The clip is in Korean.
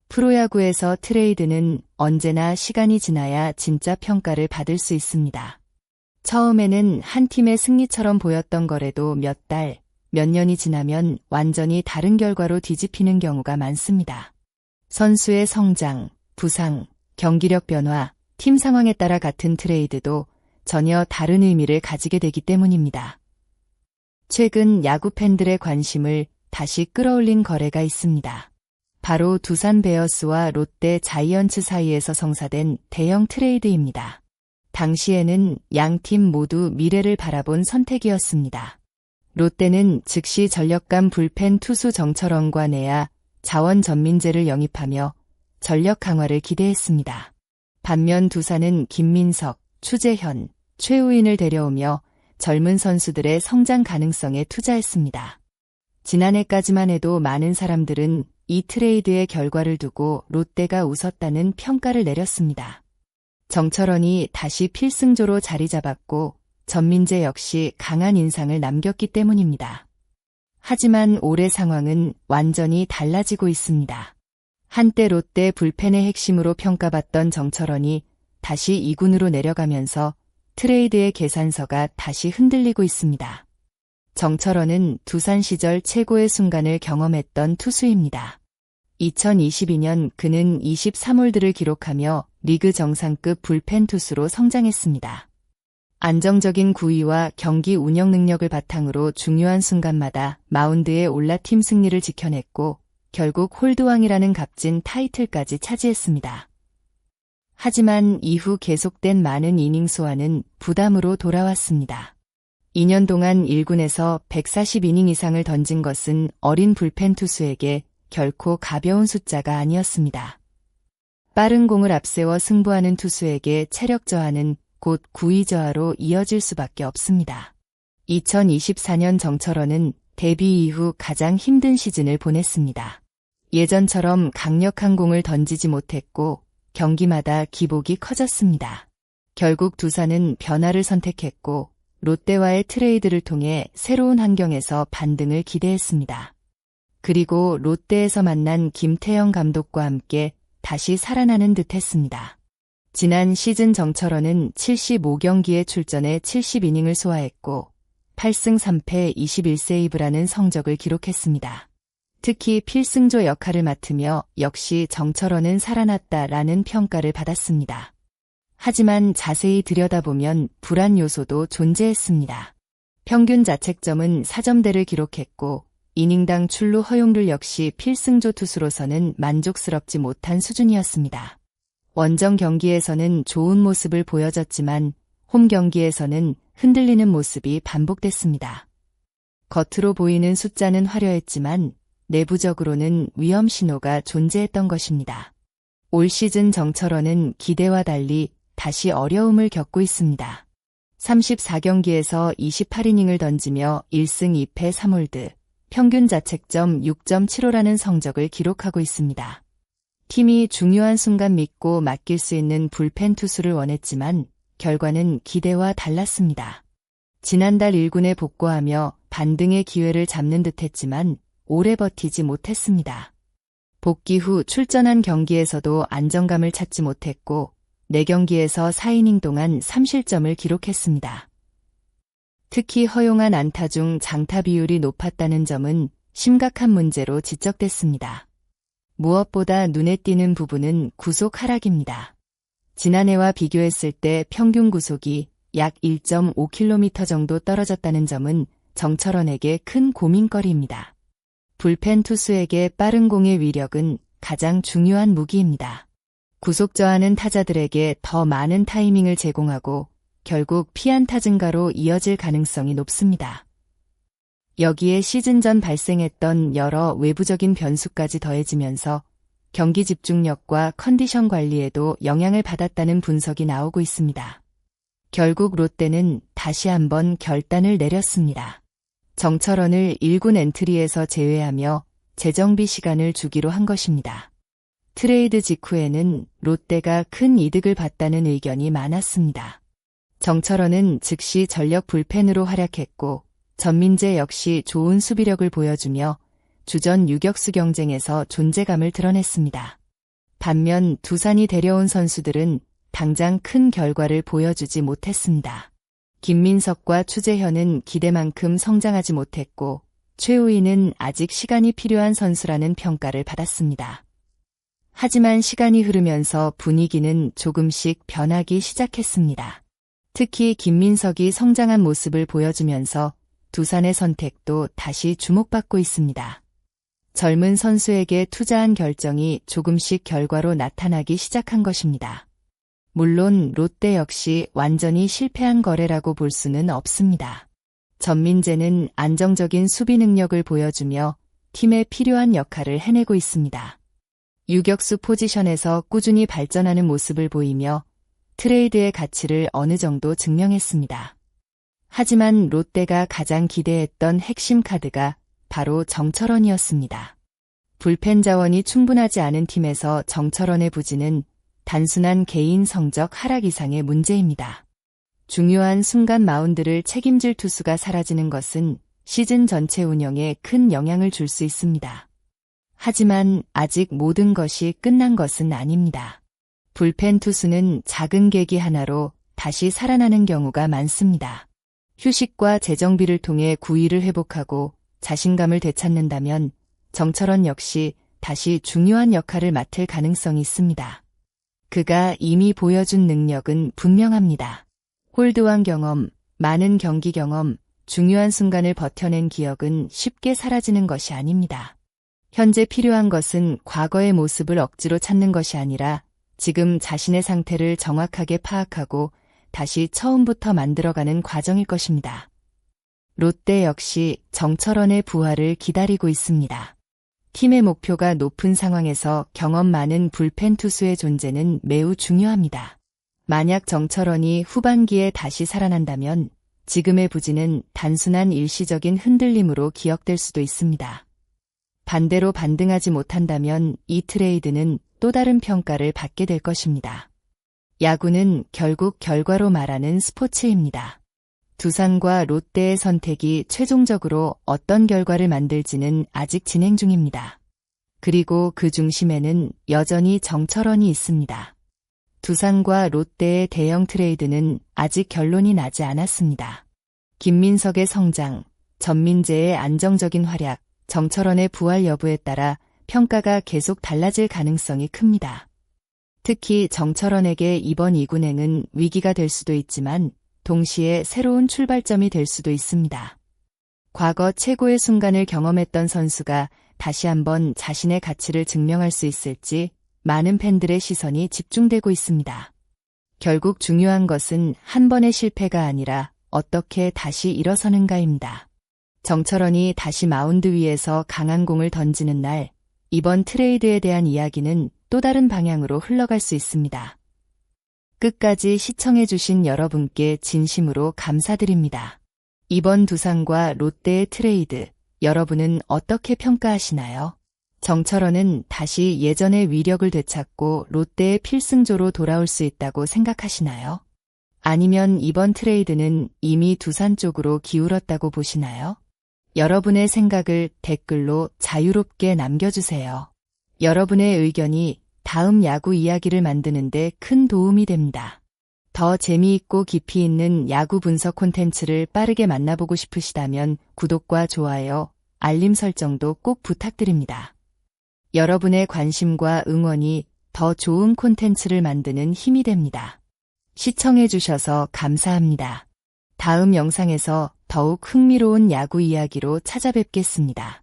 프로야구에서 트레이드는 언제나 시간이 지나야 진짜 평가를 받을 수 있습니다. 처음에는 한 팀의 승리처럼 보였던 거래도 몇 달, 몇 년이 지나면 완전히 다른 결과로 뒤집히는 경우가 많습니다. 선수의 성장, 부상, 경기력 변화, 팀 상황에 따라 같은 트레이드도 전혀 다른 의미를 가지게 되기 때문입니다. 최근 야구 팬들의 관심을 다시 끌어올린 거래가 있습니다. 바로 두산 베어스와 롯데 자이언츠 사이에서 성사된 대형 트레이드입니다. 당시에는 양 팀 모두 미래를 바라본 선택이었습니다. 롯데는 즉시 전력감 불펜 투수 정철원과 내야 자원 전민재를 영입하며 전력 강화를 기대했습니다. 반면 두산은 김민석, 추재현, 최우인을 데려오며 젊은 선수들의 성장 가능성에 투자했습니다. 지난해까지만 해도 많은 사람들은 이 트레이드의 결과를 두고 롯데가 웃었다는 평가를 내렸습니다. 정철원이 다시 필승조로 자리 잡았고 전민재 역시 강한 인상을 남겼기 때문입니다. 하지만 올해 상황은 완전히 달라지고 있습니다. 한때 롯데 불펜의 핵심으로 평가받던 정철원이 다시 2군으로 내려가면서 트레이드의 계산서가 다시 흔들리고 있습니다. 정철원은 두산 시절 최고의 순간을 경험했던 투수입니다. 2022년 그는 23홀드를 기록하며 리그 정상급 불펜 투수로 성장했습니다. 안정적인 구위와 경기 운영 능력을 바탕으로 중요한 순간마다 마운드에 올라 팀 승리를 지켜냈고 결국 홀드왕이라는 값진 타이틀까지 차지했습니다. 하지만 이후 계속된 많은 이닝 소화는 부담으로 돌아왔습니다. 2년 동안 1군에서 140이닝 이상을 던진 것은 어린 불펜 투수에게 결코 가벼운 숫자가 아니었습니다. 빠른 공을 앞세워 승부하는 투수에게 체력 저하는 곧 구위 저하로 이어질 수밖에 없습니다. 2024년 정철원은 데뷔 이후 가장 힘든 시즌을 보냈습니다. 예전처럼 강력한 공을 던지지 못했고 경기마다 기복이 커졌습니다. 결국 두산은 변화를 선택했고 롯데와의 트레이드를 통해 새로운 환경에서 반등을 기대했습니다. 그리고 롯데에서 만난 김태형 감독과 함께 다시 살아나는 듯 했습니다. 지난 시즌 정철원은 75경기에 출전해 70이닝을 소화했고 8승 3패 21세이브라는 성적을 기록했습니다. 특히 필승조 역할을 맡으며 역시 정철원은 살아났다라는 평가를 받았습니다. 하지만 자세히 들여다보면 불안 요소도 존재했습니다. 평균 자책점은 4점대를 기록했고 이닝당 출루 허용률 역시 필승조 투수로서는 만족스럽지 못한 수준이었습니다. 원정 경기에서는 좋은 모습을 보여줬지만 홈 경기에서는 흔들리는 모습이 반복됐습니다. 겉으로 보이는 숫자는 화려했지만 내부적으로는 위험 신호가 존재했던 것입니다. 올 시즌 정철원은 기대와 달리 다시 어려움을 겪고 있습니다. 34경기에서 28이닝을 던지며 1승 2패 3홀드, 평균 자책점 6.75라는 성적을 기록하고 있습니다. 팀이 중요한 순간 믿고 맡길 수 있는 불펜 투수를 원했지만 결과는 기대와 달랐습니다. 지난달 1군에 복귀하며 반등의 기회를 잡는 듯했지만 오래 버티지 못했습니다. 복귀 후 출전한 경기에서도 안정감을 찾지 못했고 4경기에서 4이닝 동안 3실점을 기록했습니다. 특히 허용한 안타 중 장타 비율이 높았다는 점은 심각한 문제로 지적됐습니다. 무엇보다 눈에 띄는 부분은 구속 하락입니다. 지난해와 비교했을 때 평균 구속이 약 1.5km 정도 떨어졌다는 점은 정철원에게 큰 고민거리입니다. 불펜 투수에게 빠른 공의 위력은 가장 중요한 무기입니다. 구속 저하는 타자들에게 더 많은 타이밍을 제공하고 결국 피안타 증가로 이어질 가능성이 높습니다. 여기에 시즌 전 발생했던 여러 외부적인 변수까지 더해지면서 경기 집중력과 컨디션 관리에도 영향을 받았다는 분석이 나오고 있습니다. 결국 롯데는 다시 한번 결단을 내렸습니다. 정철원을 1군 엔트리에서 제외하며 재정비 시간을 주기로 한 것입니다. 트레이드 직후에는 롯데가 큰 이득을 봤다는 의견이 많았습니다. 정철원은 즉시 전력 불펜으로 활약했고 전민재 역시 좋은 수비력을 보여주며 주전 유격수 경쟁에서 존재감을 드러냈습니다. 반면 두산이 데려온 선수들은 당장 큰 결과를 보여주지 못했습니다. 김민석과 추재현은 기대만큼 성장하지 못했고 최우희는 아직 시간이 필요한 선수라는 평가를 받았습니다. 하지만 시간이 흐르면서 분위기는 조금씩 변하기 시작했습니다. 특히 김민석이 성장한 모습을 보여주면서 두산의 선택도 다시 주목받고 있습니다. 젊은 선수에게 투자한 결정이 조금씩 결과로 나타나기 시작한 것입니다. 물론 롯데 역시 완전히 실패한 거래라고 볼 수는 없습니다. 전민재는 안정적인 수비 능력을 보여주며 팀에 필요한 역할을 해내고 있습니다. 유격수 포지션에서 꾸준히 발전하는 모습을 보이며 트레이드의 가치를 어느 정도 증명했습니다. 하지만 롯데가 가장 기대했던 핵심 카드가 바로 정철원이었습니다. 불펜 자원이 충분하지 않은 팀에서 정철원의 부진은 단순한 개인 성적 하락 이상의 문제입니다. 중요한 순간 마운드를 책임질 투수가 사라지는 것은 시즌 전체 운영에 큰 영향을 줄 수 있습니다. 하지만 아직 모든 것이 끝난 것은 아닙니다. 불펜 투수는 작은 계기 하나로 다시 살아나는 경우가 많습니다. 휴식과 재정비를 통해 구위를 회복하고 자신감을 되찾는다면 정철원 역시 다시 중요한 역할을 맡을 가능성이 있습니다. 그가 이미 보여준 능력은 분명합니다. 홀드왕 경험, 많은 경기 경험, 중요한 순간을 버텨낸 기억은 쉽게 사라지는 것이 아닙니다. 현재 필요한 것은 과거의 모습을 억지로 찾는 것이 아니라 지금 자신의 상태를 정확하게 파악하고 다시 처음부터 만들어가는 과정일 것입니다. 롯데 역시 정철원의 부활을 기다리고 있습니다. 팀의 목표가 높은 상황에서 경험 많은 불펜 투수의 존재는 매우 중요합니다. 만약 정철원이 후반기에 다시 살아난다면 지금의 부진은 단순한 일시적인 흔들림으로 기억될 수도 있습니다. 반대로 반등하지 못한다면 이 트레이드는 또 다른 평가를 받게 될 것입니다. 야구는 결국 결과로 말하는 스포츠입니다. 두산과 롯데의 선택이 최종적으로 어떤 결과를 만들지는 아직 진행 중입니다. 그리고 그 중심에는 여전히 정철원이 있습니다. 두산과 롯데의 대형 트레이드는 아직 결론이 나지 않았습니다. 김민석의 성장, 전민재의 안정적인 활약, 정철원의 부활 여부에 따라 평가가 계속 달라질 가능성이 큽니다. 특히 정철원에게 이번 2군행은 위기가 될 수도 있지만 동시에 새로운 출발점이 될 수도 있습니다. 과거 최고의 순간을 경험했던 선수가 다시 한번 자신의 가치를 증명할 수 있을지 많은 팬들의 시선이 집중되고 있습니다. 결국 중요한 것은 한 번의 실패가 아니라 어떻게 다시 일어서는가입니다. 정철원이 다시 마운드 위에서 강한 공을 던지는 날, 이번 트레이드에 대한 이야기는 또 다른 방향으로 흘러갈 수 있습니다. 끝까지 시청해주신 여러분께 진심으로 감사드립니다. 이번 두산과 롯데의 트레이드, 여러분은 어떻게 평가하시나요? 정철원은 다시 예전의 위력을 되찾고 롯데의 필승조로 돌아올 수 있다고 생각하시나요? 아니면 이번 트레이드는 이미 두산 쪽으로 기울었다고 보시나요? 여러분의 생각을 댓글로 자유롭게 남겨주세요. 여러분의 의견이 다음 야구 이야기를 만드는 데 큰 도움이 됩니다. 더 재미있고 깊이 있는 야구 분석 콘텐츠를 빠르게 만나보고 싶으시다면 구독과 좋아요, 알림 설정도 꼭 부탁드립니다. 여러분의 관심과 응원이 더 좋은 콘텐츠를 만드는 힘이 됩니다. 시청해주셔서 감사합니다. 다음 영상에서 더욱 흥미로운 야구 이야기로 찾아뵙겠습니다.